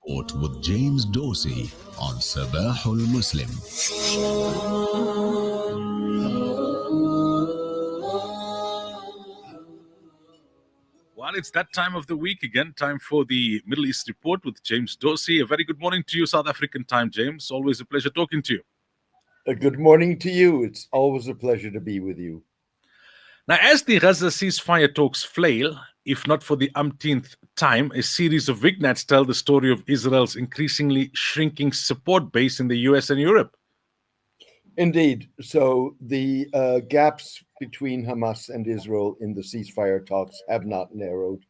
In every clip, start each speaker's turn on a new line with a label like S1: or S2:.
S1: Report with James Dorsey on Sabahul Muslim.
S2: Well, it's that time of the week again, time for the Middle East Report with James Dorsey. A very good morning to you, South African time, James. Always a pleasure talking to you.
S3: Good morning to you. It's always a pleasure to be with you.
S2: Now, as the Gaza ceasefire talks flail, if not for the umpteenth time, a series of vignettes tell the story of Israel's increasingly shrinking support base in the US and Europe.
S3: Indeed. So the gaps between Hamas and Israel in the ceasefire talks have not narrowed,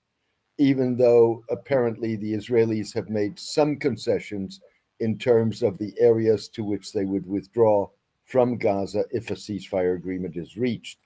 S3: even though apparently the Israelis have made some concessions in terms of the areas to which they would withdraw from Gaza if a ceasefire agreement is reached.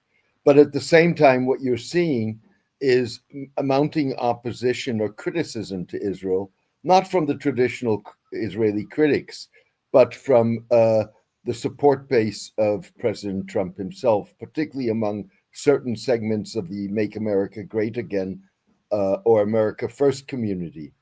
S3: But at the same time, what you're seeing is a mounting opposition or criticism to Israel, not from the traditional Israeli critics, but from the support base of President Trump himself, particularly among certain segments of the Make America Great Again or America First community.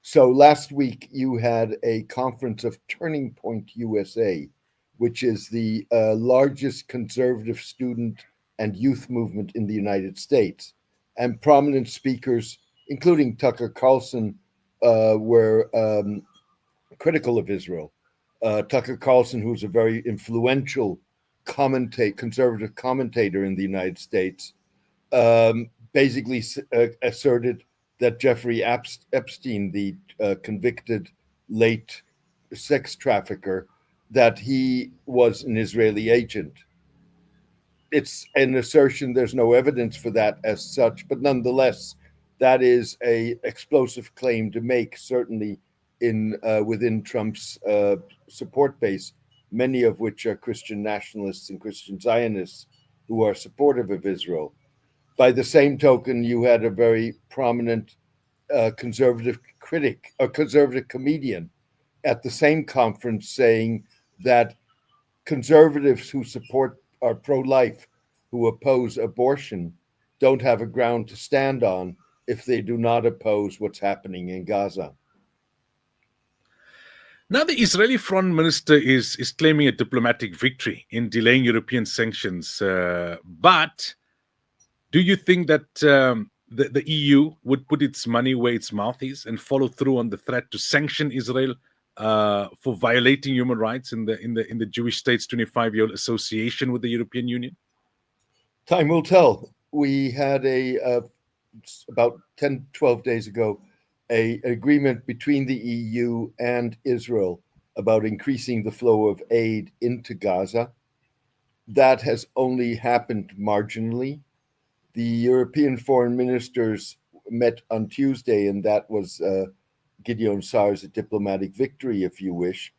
S3: So last week you had a conference of Turning Point USA, which is the largest conservative student and youth movement in the United States. And prominent speakers, including Tucker Carlson, were critical of Israel. Tucker Carlson, who's a very influential conservative commentator in the United States, basically asserted that Jeffrey Epstein, the convicted late sex trafficker, that he was an Israeli agent. It's an assertion. There's no evidence for that as such, but nonetheless, that is a explosive claim to make, certainly in within Trump's support base, many of which are Christian nationalists and Christian Zionists who are supportive of Israel. By the same token, you had a very prominent conservative critic, a conservative comedian, at the same conference saying that conservatives who are pro-life, who oppose abortion, don't have a ground to stand on if they do not oppose what's happening in Gaza.
S2: Now, the Israeli foreign minister is claiming a diplomatic victory in delaying European sanctions. But do you think that the EU would put its money where its mouth is and follow through on the threat to sanction Israel for violating human rights in the Jewish state's 25-year association with the European Union?
S3: Time will tell. We had about 10, 12 days ago, an agreement between the EU and Israel about increasing the flow of aid into Gaza. That has only happened marginally. The European foreign ministers met on Tuesday, and that was Gideon Saar's diplomatic victory, if you wish,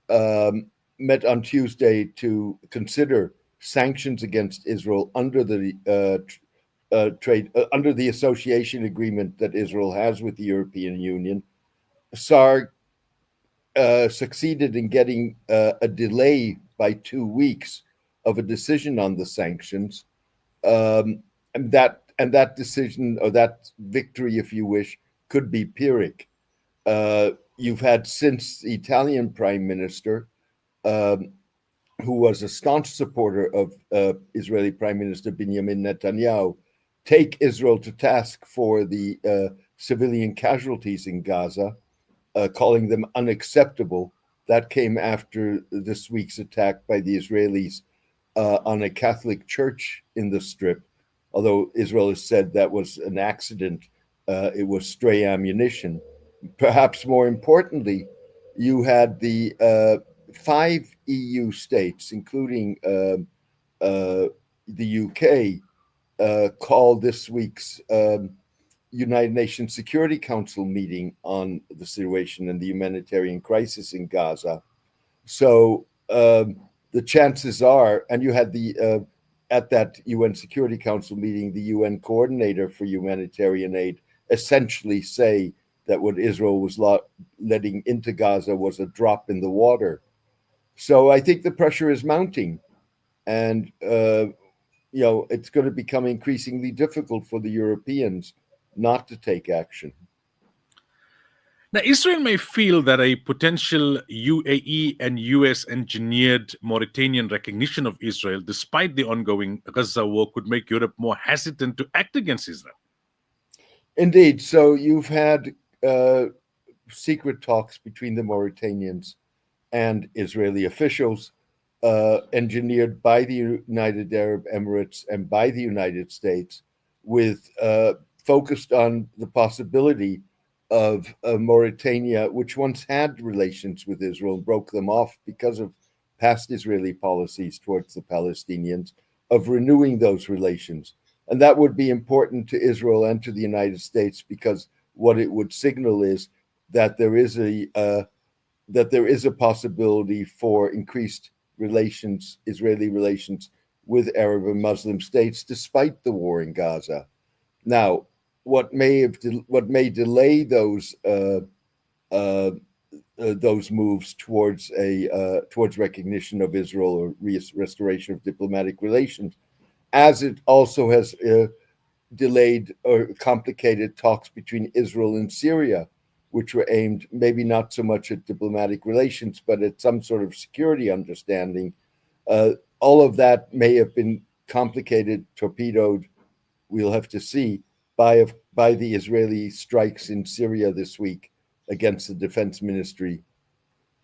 S3: met on Tuesday to consider sanctions against Israel under the under the association agreement that Israel has with the European Union. Saar succeeded in getting a delay by 2 weeks of a decision on the sanctions, and that decision, or that victory, if you wish, could be Pyrrhic. You've had since the Italian Prime Minister, who was a staunch supporter of Israeli Prime Minister Benjamin Netanyahu, take Israel to task for the civilian casualties in Gaza, calling them unacceptable. That came after this week's attack by the Israelis on a Catholic church in the Strip. Although Israel has said that was an accident, it was stray ammunition. Perhaps more importantly, you had the 5 EU states, including the UK, call this week's United Nations Security Council meeting on the situation and the humanitarian crisis in Gaza. So the chances are, and you had the at that UN Security Council meeting, the UN coordinator for humanitarian aid essentially say that what Israel was letting into Gaza was a drop in the water. So I think the pressure is mounting, and it's going to become increasingly difficult for the Europeans not to take action.
S2: Now, Israel may feel that a potential UAE and US engineered Mauritanian recognition of Israel, despite the ongoing Gaza war, could make Europe more hesitant to act against Israel.
S3: Indeed. So you've had secret talks between the Mauritanians and Israeli officials, engineered by the United Arab Emirates and by the United States, with focused on the possibility of Mauritania, which once had relations with Israel, broke them off because of past Israeli policies towards the Palestinians, of renewing those relations. And that would be important to Israel and to the United States, because what it would signal is that there is a possibility for increased relations, Israeli relations, with Arab and Muslim states, despite the war in Gaza. Now, what may delay those moves towards recognition of Israel or restoration of diplomatic relations, as it also has delayed or complicated talks between Israel and Syria, which were aimed maybe not so much at diplomatic relations, but at some sort of security understanding. All of that may have been complicated, torpedoed, we'll have to see, by the Israeli strikes in Syria this week against the defense ministry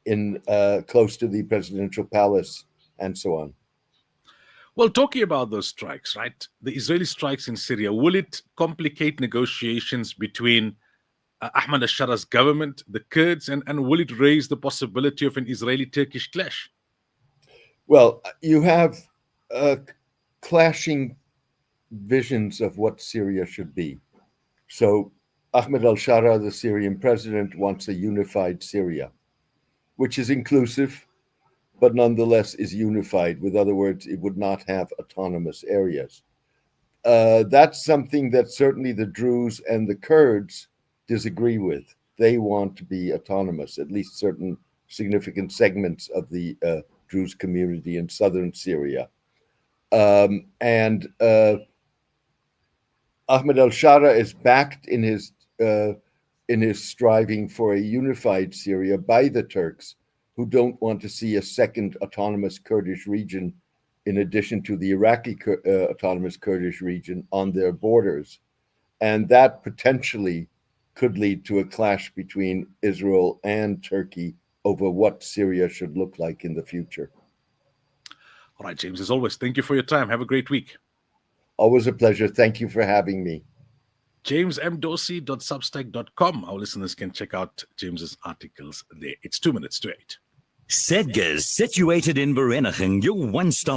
S3: in close to the presidential palace and so on.
S2: Well, talking about those strikes, right? The Israeli strikes in Syria, will it complicate negotiations between Ahmad al-Shara's government, the Kurds, and will it raise the possibility of an Israeli-Turkish clash?
S3: Well, you have clashing visions of what Syria should be. So Ahmed al-Shara, the Syrian president, wants a unified Syria, which is inclusive, but nonetheless is unified. With other words, it would not have autonomous areas. That's something that certainly the Druze and the Kurds disagree with. They want to be autonomous, at least certain significant segments of the Druze community in southern Syria. Ahmed al-Shara is backed in his striving for a unified Syria by the Turks, who don't want to see a second autonomous Kurdish region in addition to the Iraqi autonomous Kurdish region on their borders. And that potentially could lead to a clash between Israel and Turkey over what Syria should look like in the future.
S2: All right, James, as always, thank you for your time. Have a great week.
S3: Always a pleasure. Thank you for having me.
S2: JamesMDorsey.substack.com. Our listeners can check out James's articles there. It's 2 minutes to 8.
S4: Sedges, situated in Vereniging, your one-stop